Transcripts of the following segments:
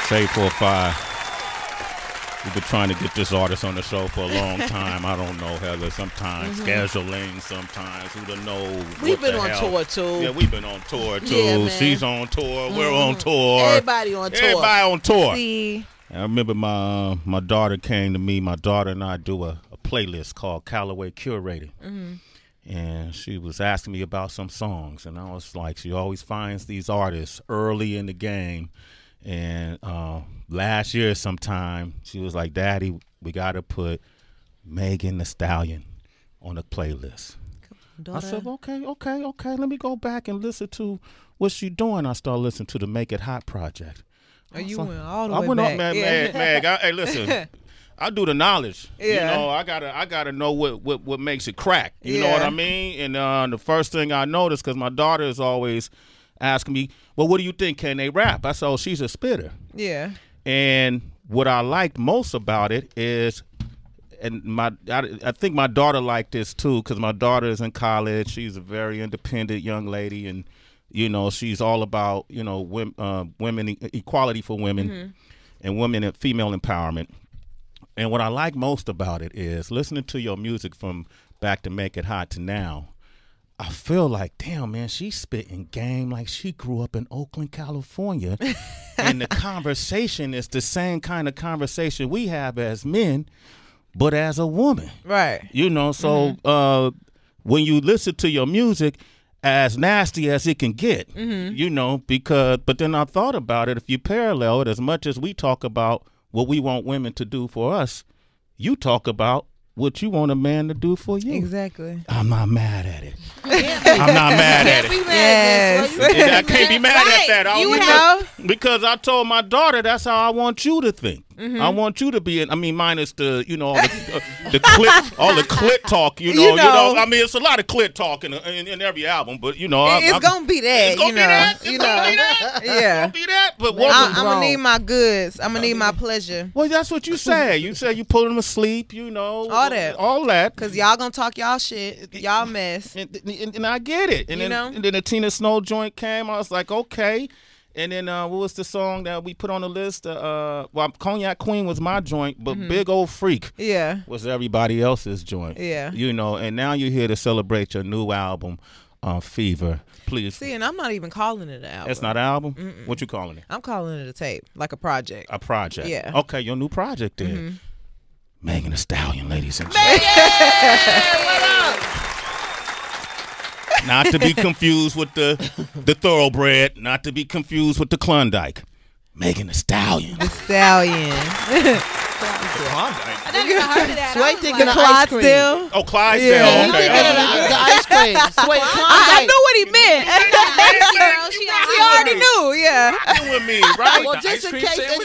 Shade 4-5. We've been trying to get this artist on the show for a long time. I don't know, Heather. Sometimes scheduling, sometimes who don't know. We've been on tour too. Yeah, we've been on tour too. Yeah, she's on tour. We're on tour. Everybody on tour. Everybody on tour. See, I remember my daughter came to me. My daughter and I do a playlist called Calloway Curated. And she was asking me about some songs. And I was like, she always finds these artists early in the game. And last year sometime, she was like, Daddy, we got to put Megan Thee Stallion on the playlist. I said, okay. Let me go back and listen to what she doing. I started listening to the Make It Hot project. Oh, you went all the way I went back. up, Meg. Hey, listen. I do the knowledge. Yeah. You know, I gotta know what makes it crack. You know what I mean? And the first thing I noticed, because my daughter is always asking me, well, what do you think? Can they rap? I said, oh, she's a spitter. Yeah. And what I liked most about it is, and I think my daughter liked this too, because my daughter is in college. She's a very independent young lady, and you know she's all about women equality for women and women and female empowerment. And what I like most about it is listening to your music from back to Make It Hot to now. I feel like, damn, man, she's spitting game like she grew up in Oakland, California. And the conversation is the same kind of conversation we have as men, but as a woman. Right. You know, so when you listen to your music, as nasty as it can get, you know, but then I thought about it, if you parallel it, as much as we talk about what we want women to do for us, you talk about what you want a man to do for you. Exactly. I'm not mad at it. I'm not mad at it. I can't be mad at that. Because I told my daughter that's how I want you to think. I want you to be minus the, you know, all the clit talk, you know. I mean, it's a lot of clit talk in every album, but you know, it's gonna be that. It's gonna be that. It's gonna be that. But I'm gonna need my goods. I'm gonna need my pleasure. Well, that's what you say. You say you put them to sleep, you know. All that. Cause y'all gonna talk y'all shit, y'all mess. And I get it. And then the Tina Snow joint came. I was like, okay. And then what was the song that we put on the list? Cognac Queen was my joint, but Big Old Freak was everybody else's joint. Yeah. You know, and now you're here to celebrate your new album, Fever. Please. See, and I'm not even calling it an album. It's not an album? What you calling it? I'm calling it a tape, like a project. A project. Yeah. Okay, your new project then. Megan Thee Stallion, ladies and gentlemen. What up? Not to be confused with the thoroughbred, not to be confused with the Klondike. Megan Thee Stallion. The Stallion. I never even heard of that. Sway thinking of ice cream. Oh, Clydesdale. Yeah. Okay. The ice cream. Sway I knew what he meant. She already knew. Yeah. You with me, right? Well, just in case. I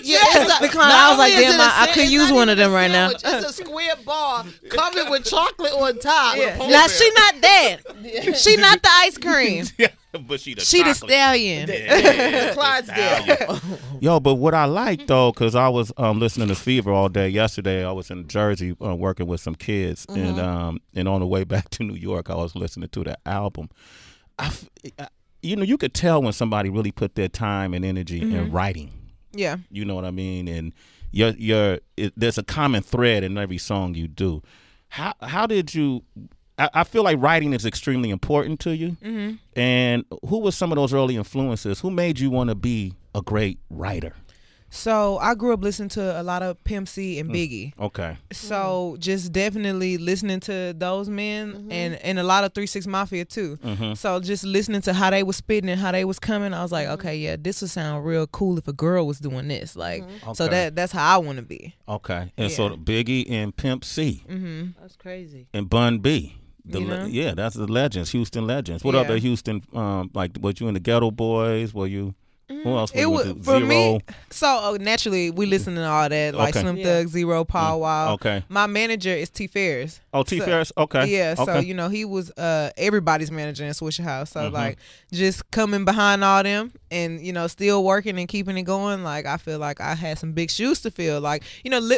was like, damn, I could use one of them right now. It's a square bar covered with chocolate on top. Yeah. Now she not that. She not the ice cream. But she the Stallion. Clydesdale. Yo, but what I like though, because I was listening to Fever all day yesterday. I was in Jersey working with some kids, and on the way back to New York, I was listening to the album. You know, you could tell when somebody really put their time and energy in writing. Yeah. You know what I mean? And there's a common thread in every song you do. How did you? I feel like writing is extremely important to you. And who was some of those early influences? Who made you want to be a great writer? So I grew up listening to a lot of Pimp C and Biggie. Okay. So just definitely listening to those men and a lot of 3 6 Mafia too. So just listening to how they was spitting and how they was coming, I was like, okay, yeah, this would sound real cool if a girl was doing this. Like, so that's how I want to be. Okay. And so Biggie and Pimp C. That's crazy. And Bun B. You That's the legends, Houston legends. What other Houston, like, was you in the Ghetto Boys? Were you, who else was you for Zero? me, so naturally, we listen to all that, like Slim Thug, Zero, Paul Wild. Okay. My manager is T. Ferris. Oh, T. Ferris. Okay. Yeah. So okay. he was everybody's manager in Swisher House. So like just coming behind all them and still working and keeping it going. Like I feel like I had some big shoes to fill. Like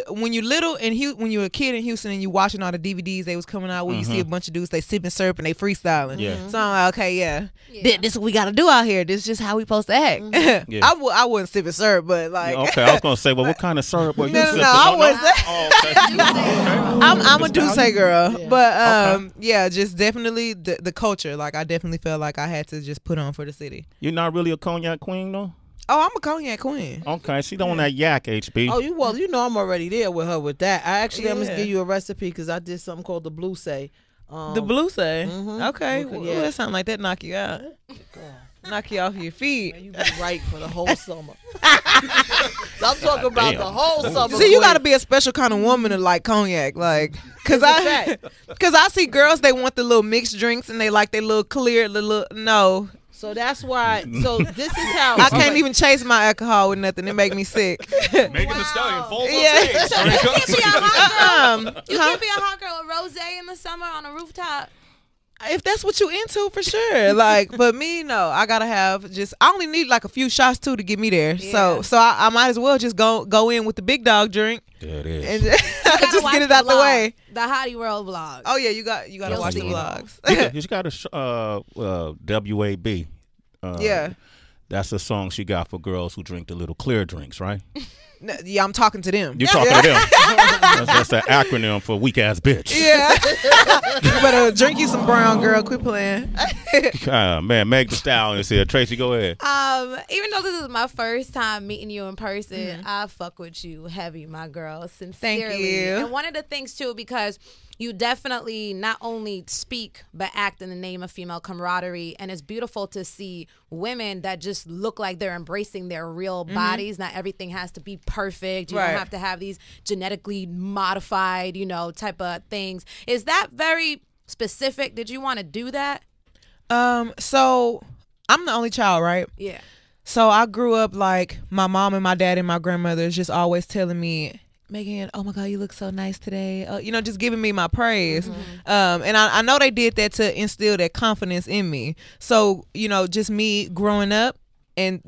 when you're little and when you're a kid in Houston and you watching all the DVDs they was coming out where you see a bunch of dudes they sipping syrup and they freestyling. Yeah. So I'm like, okay, yeah. This is what we got to do out here. This is just how we supposed to act. Yeah. I wouldn't sip syrup, but like okay. I was gonna say, well, what kind of syrup were you sipping? No, I wasn't. Oh, okay. I'm a Douce girl, but yeah, just definitely the culture. Like I definitely felt like I had to just put on for the city. You're not really a cognac queen, though. Oh, I'm a cognac queen. Okay, she don't want that yak, HB. Oh, I'm already there with her with that. I'm gonna give you a recipe because I did something called the blue say. The blue say. Okay, well, that sound like that knock you out. Knock you off your feet. Man, you be right for the whole summer. I'm talking about the whole summer. See, you got to be a special kind of woman to like cognac, like, cause I see girls they want the little mixed drinks and they like their little clear little no. So that's why. So this is how I can't even chase my alcohol with nothing. It make me sick. Megan the Stallion falls on Yeah. stage. You can't be a hot girl. You Huh? can't be a hot girl with rosé in the summer on a rooftop. If that's what you into, for sure. Like, but me, no. I gotta have I only need like a few shots too to get me there. Yeah. So I might as well just go in with the big dog drink. There it is. And just get it out the way. The Hottie World vlog. Oh yeah, you gotta watch the see it. vlogs. You got a WAB. Yeah. That's a song she got for girls who drink the little clear drinks, right? Yeah, I'm talking to them. You talking to them? That's an acronym for weak ass bitch. Yeah. You better drink you some brown, girl. Quit playing. Man, Meg the Stallion is here. Tracy, go ahead. Even though this is my first time meeting you in person, I fuck with you heavy, my girl. Sincerely. Thank you. And one of the things too, because you definitely not only speak but act in the name of female camaraderie, and it's beautiful to see women that just look like they're embracing their real bodies. Not everything has to be perfect. You don't have to have these genetically modified, type of things. Is that very specific? Did you want to do that? So I'm the only child, right? Yeah. So I grew up like my mom and my dad and my grandmother just always telling me, Megan, oh my God, you look so nice today. Just giving me my praise. And I know they did that to instill that confidence in me. So, just me growing up and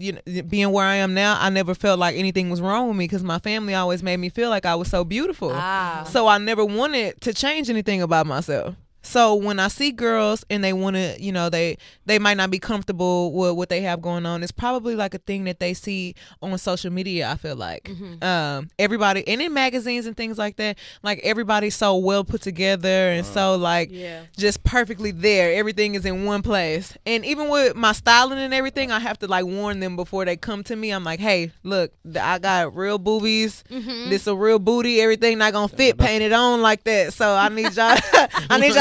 being where I am now, I never felt like anything was wrong with me because my family always made me feel like I was so beautiful. So I never wanted to change anything about myself. So when I see girls and they want to, they might not be comfortable with what they have going on, it's probably like a thing that they see on social media, I feel like. Everybody, and in magazines and things like that, like everybody's so well put together and so like just perfectly there. Everything is in one place. And even with my styling and everything, I have to like warn them before they come to me. I'm like, hey, look, I got real boobies. This a real booty. Everything not gonna fit painted on like that. So I need y'all,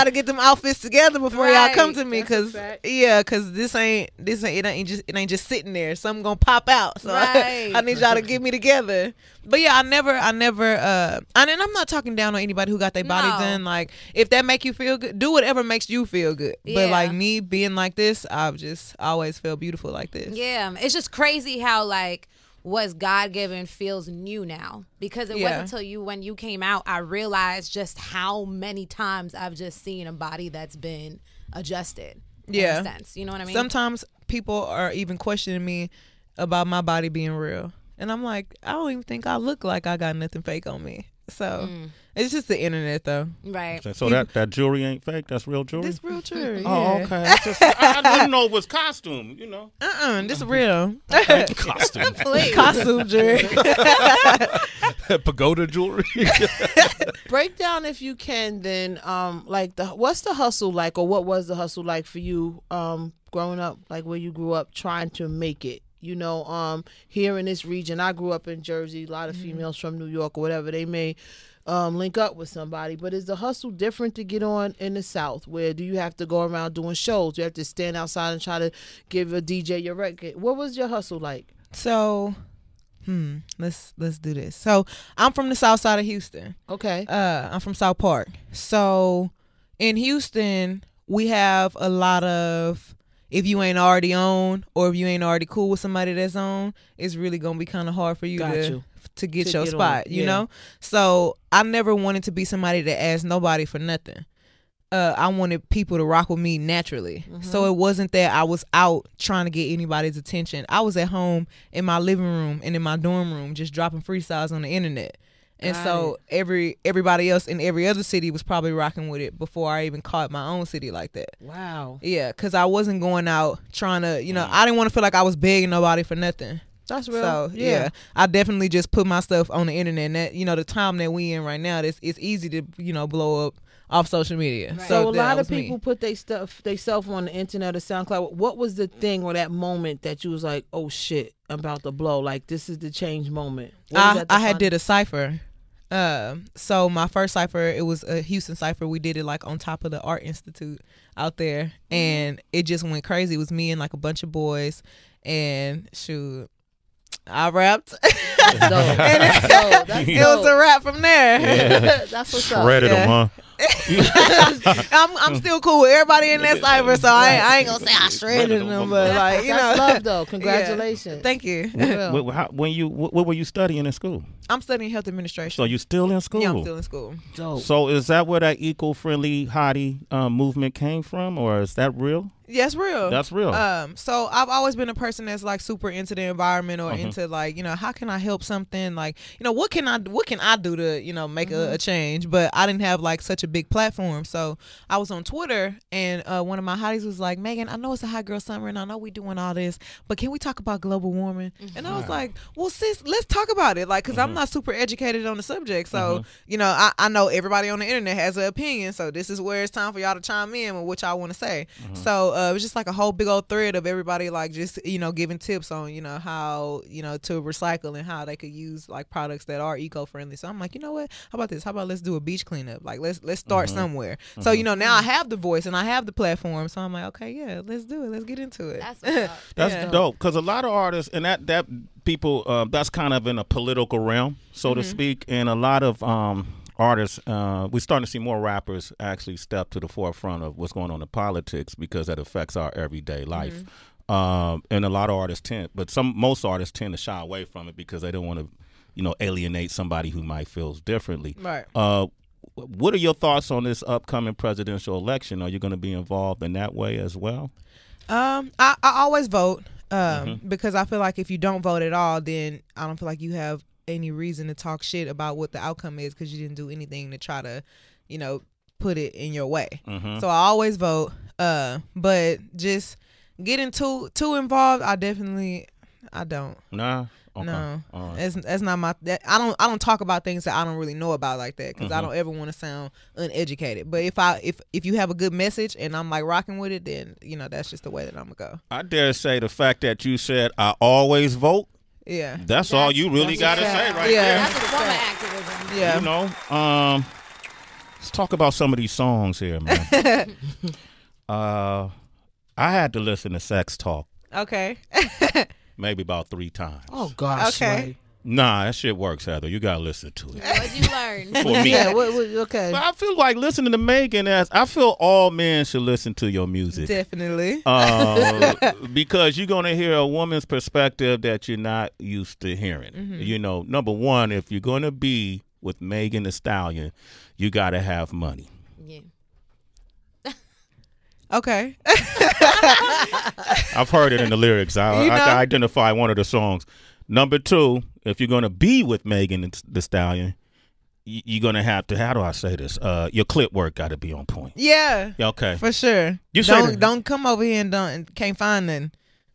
to get them outfits together before y'all come to me, cause this ain't it ain't just sitting there. Something gonna pop out. So I need y'all to get me together. But yeah, I never and I'm not talking down on anybody who got their body done. Like if that make you feel good, do whatever makes you feel good. But like me being like this, I've just always felt beautiful like this. Yeah, it's just crazy how like what's God-given feels new now, because it wasn't until when you came out I realized just how many times I've just seen a body that's been adjusted in a sense. You know what I mean? Sometimes people are even questioning me about my body being real, and I'm like, I don't even think I look like I got nothing fake on me. So it's just the internet though. Right. So that jewelry ain't fake? That's real jewelry? This real jewelry. Oh, okay. I didn't know it was costume, This real. Costume. Costume jewelry. Pagoda jewelry. Break down if you can then what's the hustle like, or what was the hustle like for you growing up, like where you grew up trying to make it? Here in this region, I grew up in Jersey, a lot of females from New York or whatever, they may link up with somebody, but is the hustle different to get on in the South? Where do you have to go around doing shows? Do you have to stand outside and try to give a DJ your record? What was your hustle like? So let's do this. So I'm from the south side of Houston. Okay. I'm from South Park. So in Houston, we have a lot of if you ain't already on, or if you ain't already cool with somebody that's on, it's really gonna be kind of hard for you to get your spot, you know? So I never wanted to be somebody that asked nobody for nothing. I wanted people to rock with me naturally. So it wasn't that I was out trying to get anybody's attention. I was at home in my living room and in my dorm room just dropping freestyles on the internet. And so everybody else in every other city was probably rocking with it before I even caught my own city like that. Wow. Yeah, because I wasn't going out trying to, you know, I didn't want to feel like I was begging nobody for nothing. That's real. So yeah, I definitely just put my stuff on the internet. And that, you know, the time that we in right now, it's easy to, you know, blow up off social media. Right. So a lot of people put their self on the internet or SoundCloud. What was the thing or that moment that you was like, oh shit, I'm about to blow? Like, this is the change moment. I had did a cipher. So my first cipher, it was a Houston cipher. We did it like on top of the Art Institute out there, and it just went crazy. It was me and like a bunch of boys, and shoot, I rapped. That's dope. And it was a rap from there. Yeah. That's what's up. Shredded them, huh? I'm still cool with everybody in that cipher, so I ain't gonna say I shredded them, but like, you That's know, love though. Congratulations. Yeah. Thank you. What were you studying in school? I'm studying health administration. So you still in school? Yeah, I'm still in school. Dope. So is that where that eco-friendly hottie movement came from, or is that real? Yeah, it's real. That's real. So I've always been a person that's like super into the environment or into like, you know, how can I help something? Like, you know, what can I do to, you know, make a change? But I didn't have like such a big platform. So I was on Twitter, and one of my hotties was like, Megan, I know it's a hot girl summer and I know we doing all this, but can we talk about global warming? And I was like, well, sis, let's talk about it. Like, cause I'm not super educated on the subject. So, you know, I know everybody on the internet has an opinion. So this is where it's time for y'all to chime in with what y'all want to say. So it was just like a whole big old thread of everybody like just, you know, giving tips on, you know, how, you know, to recycle and how they could use like products that are eco-friendly. So I'm like, you know what? How about this? How about let's do a beach cleanup? Like let's start somewhere. So, you know, now I have the voice and I have the platform. So I'm like, okay, yeah, let's do it. Let's get into it. That's dope. Because a lot of artists, and that people, that's kind of in a political realm, so to speak, and a lot of artists, we're starting to see more rappers actually step to the forefront of what's going on in politics because that affects our everyday life. And a lot of artists most artists tend to shy away from it because they don't want to, you know, alienate somebody who might feel differently. Right. What are your thoughts on this upcoming presidential election? Are you going to be involved in that way as well? I always vote because I feel like if you don't vote at all, then I don't feel like you have any reason to talk shit about what the outcome is because you didn't do anything to try to, you know, put it in your way. So I always vote, but just getting too involved, I don't. Nah. Okay. No, Right. that's not my. I don't talk about things that I don't really know about like that because I don't ever want to sound uneducated. But if you have a good message and I'm like rocking with it, then you know that's just the way that I'm gonna go. I dare say the fact that you said I always vote. Yeah, that's all you really got to say right there. That's a form of activism. Yeah, you know. Let's talk about some of these songs here, man. I had to listen to Sex Talk. Okay. Maybe about 3 times. Oh gosh. Okay. Right. Nah, that shit works, Heather. You gotta listen to it. What'd you learn? For me. Yeah. Okay. But I feel like listening to Megan I feel all men should listen to your music. Definitely. Because you're gonna hear a woman's perspective that you're not used to hearing. You know, number one, if you're gonna be with Megan Thee Stallion, you gotta have money. Yeah. Okay. I've heard it in the lyrics. I can identify one of the songs. Number 2, if you're going to be with Megan Thee Stallion, you're going to have to, how do I say this? Your clip work got to be on point. Yeah. Okay. For sure. Don't come over here and can't find nothing.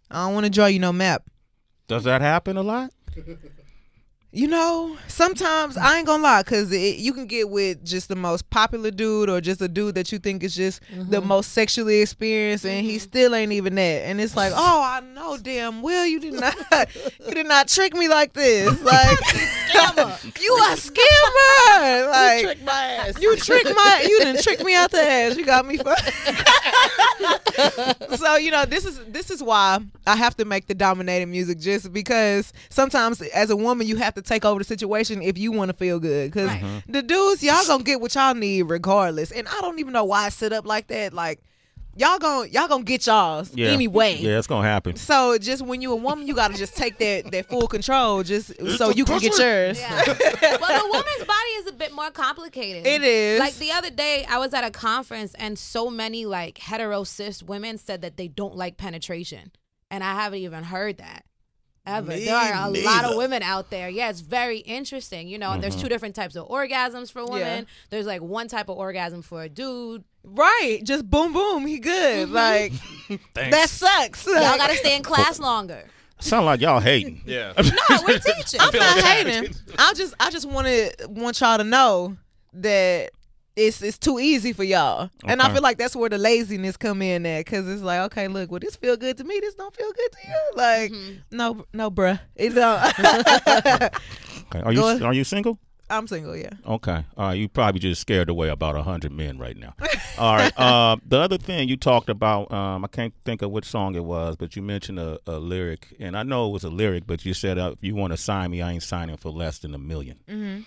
I don't want to draw you no map. Does that happen a lot? You know, sometimes I ain't gonna lie, because you can get with just the most popular dude or just a dude that you think is just the most sexually experienced, and he still ain't even that. And it's like, oh, I know damn well you did not trick me like this. Like, you a scammer. Like, You tricked my ass. You didn't trick me out the ass. You got me. So, you know, this is why I have to make the dominating music, just because sometimes as a woman you have to take over the situation if you want to feel good, because the dudes, y'all gonna get what y'all need regardless. And I don't even know why it's set up like that. Like y'all gonna get y'all's anyway. Yeah, it's gonna happen. So just when you a woman, you gotta just take that full control, just so you can get yours. Yeah. Well, the woman's body is a bit more complicated. It is. Like the other day, I was at a conference, and so many like hetero cis women said that they don't like penetration, and I haven't even heard that. Ever. There are a lot of women out there. Yeah, it's very interesting. You know, and there's two different types of orgasms for women. Yeah. There's like one type of orgasm for a dude. Right. Just boom, boom. He good. Like, that sucks. Y'all got to stay in class longer. Sound like y'all hating. Yeah. No, we're teaching. I'm not hating. I just want y'all to know that it's too easy for y'all. Okay. And I feel like that's where the laziness come in at, because it's like, okay, look, well, this feel good to me, this don't feel good to you. Like, no, bruh. It don't. Okay. Are you single? I'm single, yeah. Okay. All right. You probably just scared away about 100 men right now. All right. The other thing you talked about, I can't think of which song it was, but you mentioned a lyric, and I know it was a lyric, but you said, if you want to sign me, I ain't signing for less than $1 million. Mm-hmm.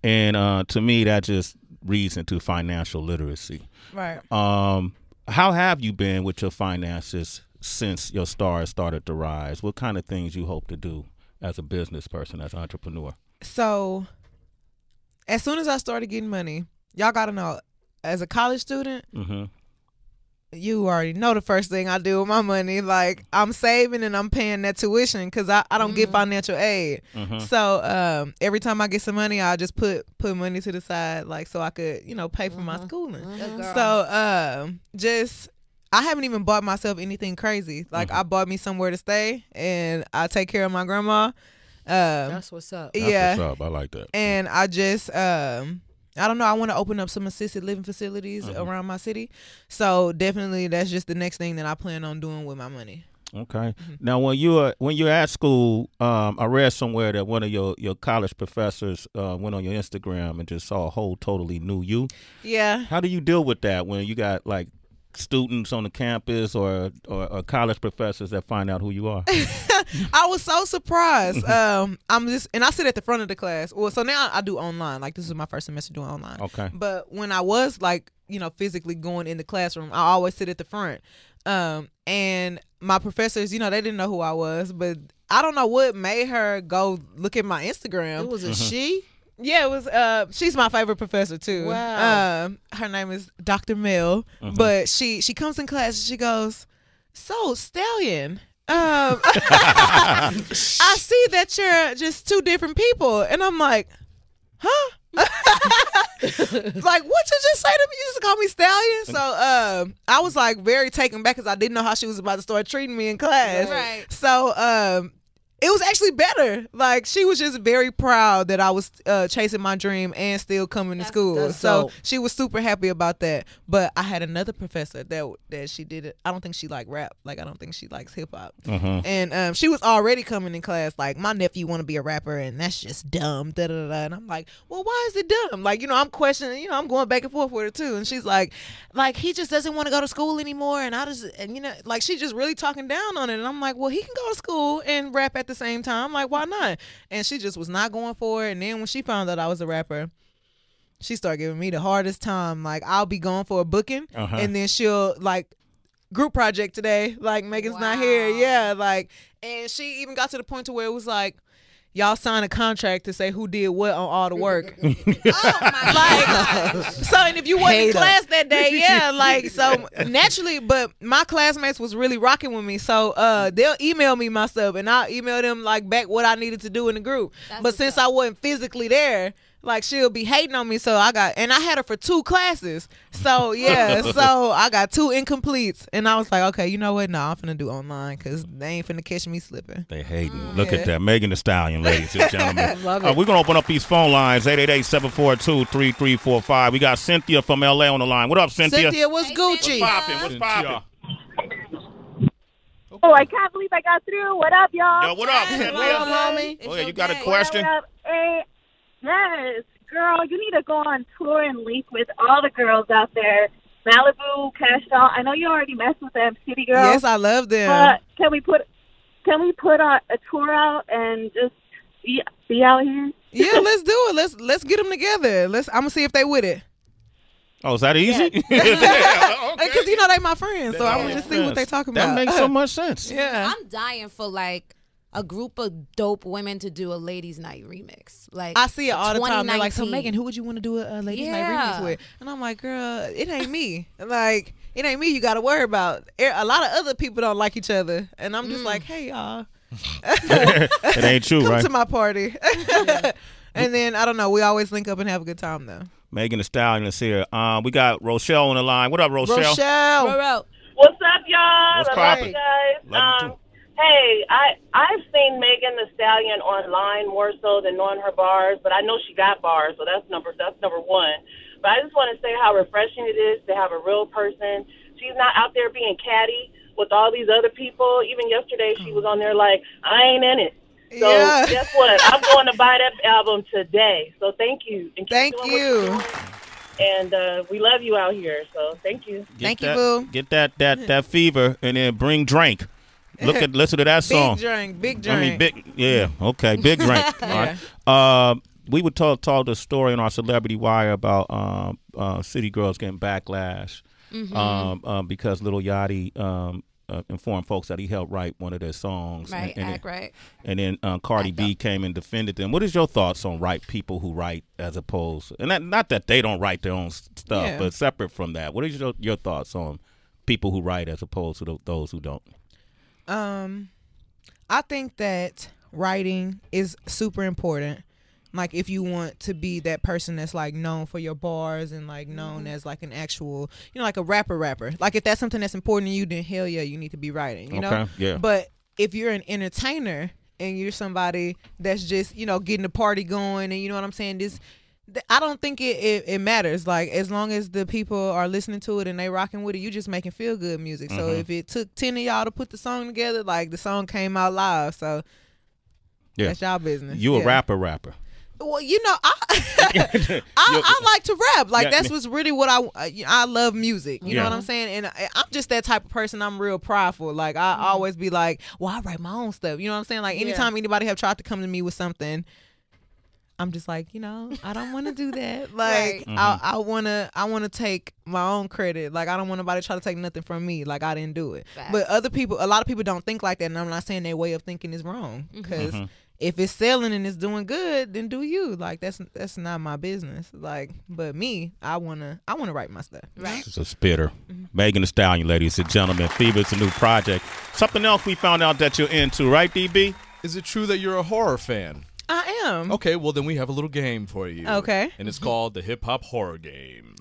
And to me, that just reads into financial literacy. Right. How have you been with your finances since your stars started to rise? What kind of things you hope to do as a business person, as an entrepreneur? So, as soon as I started getting money, y'all got to know, as a college student, you already know the first thing I do with my money. Like, I'm saving and I'm paying that tuition, because I don't get financial aid. So every time I get some money, I just put money to the side, like, so I could, pay for my schooling. So I haven't even bought myself anything crazy. Like, I bought me somewhere to stay, and I take care of my grandma. That's what's up. That's what's up. I like that. And I just I don't know, I want to open up some assisted living facilities around my city. So definitely that's just the next thing that I plan on doing with my money. Okay. Now, when you're at school, I read somewhere that one of your college professors went on your Instagram and just saw a whole totally new you. Yeah. How do you deal with that when you got like students on the campus or college professors that find out who you are? I was so surprised. And I sit at the front of the class. Well, so now I do online. Like, this is my first semester doing online. Okay. But when I was like, physically going in the classroom, I always sit at the front. And my professors, they didn't know who I was, but I don't know what made her go look at my Instagram. It was a she? Yeah, it was. She's my favorite professor too. Wow. Her name is Dr. Mel, but she comes in class and she goes, "So, Stallion, I see that you're just two different people," and I'm like, "Huh?" Like, what you just say to me? You just call me Stallion? So I was like very taken back, because I didn't know how she was about to start treating me in class. Right. So it was actually better. Like, she was just very proud that I was chasing my dream and still coming to school. That's So dope. she was super happy about that. But I had another professor that she did it. I don't think she liked rap. Like, I don't think she likes hip hop. And she was already coming in class like, my nephew want to be a rapper, and that's just dumb. Da da da. And I'm like, well, why is it dumb? Like, I'm questioning. I'm going back and forth with her too. And she's like he just doesn't want to go to school anymore. And like, she just really talking down on it. And I'm like, well, he can go to school and rap at the same time. Like, why not? And she just was not going for it. And then when she found out I was a rapper, she started giving me the hardest time. Like, I'll be going for a booking, and then she'll like, group project today, like, Megan's not here. Yeah, like, and she even got to the point to where it was like, y'all sign a contract to say who did what on all the work. Oh my God. So, and if you wasn't in class that day, yeah, like, so naturally, but my classmates was really rocking with me. So they'll email me my stuff, and I'll email them like back what I needed to do in the group. But since I wasn't physically there, like, she'll be hating on me. So I had her for 2 classes. So yeah, so I got 2 incompletes, and I was like, okay, you know what? No, I'm finna do online, because they ain't finna catch me slipping. They hating. Look at that. Megan Thee Stallion, ladies and gentlemen. Love it. We're going to open up these phone lines, 888-742-3345. We got Cynthia from L.A. on the line. What up, Cynthia? Cynthia, what's Gucci? What's poppin'? Oh, I can't believe I got through. What up, y'all? Yo, what up, Cynthia? Hello, mommy. Oh, yeah, you got a question? What up? Hey, yes, girl, you need to go on tour and link with all the girls out there. Malibu, Cash Doll. I know you already messed with them, City Girls. Yes, I love them. But can we put a tour out and just be out here? Yeah, let's do it. Let's get them together. I'm gonna see if they with it. Oh, is that easy? Because you know they my friends, so I want to just see what they talking about. That makes so much sense. Yeah. I'm dying for like a group of dope women to do a ladies' night remix. Like I see it all the time. They're like, so 2019. Megan, who would you want to do a ladies' night remix with? And I'm like, girl, it ain't me. Like, it ain't me you got to worry about. A lot of other people don't like each other. And I'm just like, hey, y'all. It ain't true, Come right? to my party. And then, I don't know, we always link up and have a good time, though. Megan Thee Stallion is here. We got Rochelle on the line. What up, Rochelle? Rochelle. What's up, y'all? What's I love poppin'? you guys. Love you too. Hey, I've seen Megan Thee Stallion online more so than knowing her bars, but I know she got bars, so that's number one. But I just want to say how refreshing it is to have a real person. She's not out there being catty with all these other people. Even yesterday, she was on there like, I ain't in it. So guess what? I'm going to buy that album today. So thank you. And Thank you. And we love you out here. So thank you. Thank you, boo. Get that fever and then bring drink. Listen to that song. Big drink. I mean, okay, big drink. Yeah. All right. We would told the story on our Celebrity Wire about City Girls getting backlash because Lil Yachty informed folks that he helped write one of their songs. Right, and then Cardi B came and defended them. What is your thoughts on people who write as opposed, and not that they don't write their own stuff, but separate from that? What is your thoughts on people who write as opposed to those who don't? I think that writing is super important. Like, if you want to be that person that's like known for your bars and like known as like an actual, like a rapper. Like, if that's something that's important to you, then hell yeah, you need to be writing. You know? Yeah. But if you're an entertainer and you're somebody that's just getting the party going, and you know what I'm saying, I don't think it matters. Like, as long as the people are listening to it and they rocking with it, you just making feel good music. So if it took 10 of y'all to put the song together, like, the song came out live. So that's y'all business. You a rapper. Well, I like to rap. Like, that's what's really what I love music. You know what I'm saying? And I'm just that type of person. I'm real prideful. Like, I always be like, well, I write my own stuff. You know what I'm saying? Like, anytime anybody have tried to come to me with something, I'm just like, I don't want to do that. Like, I wanna take my own credit. Like, I don't want nobody to try to take nothing from me. Like, I didn't do it. Facts. But a lot of people don't think like that, and I'm not saying their way of thinking is wrong. Because if it's selling and it's doing good, then do you. Like, that's not my business. Like, but me, I wanna write my stuff. Right. It's a spitter. Megan Thee Stallion, ladies and gentlemen. Fever, it's a new project. Something else we found out that you're into, right, DB? Is it true that you're a horror fan? I am. Okay, well then we have a little game for you. Okay. And it's called the Hip Hop Horror Game.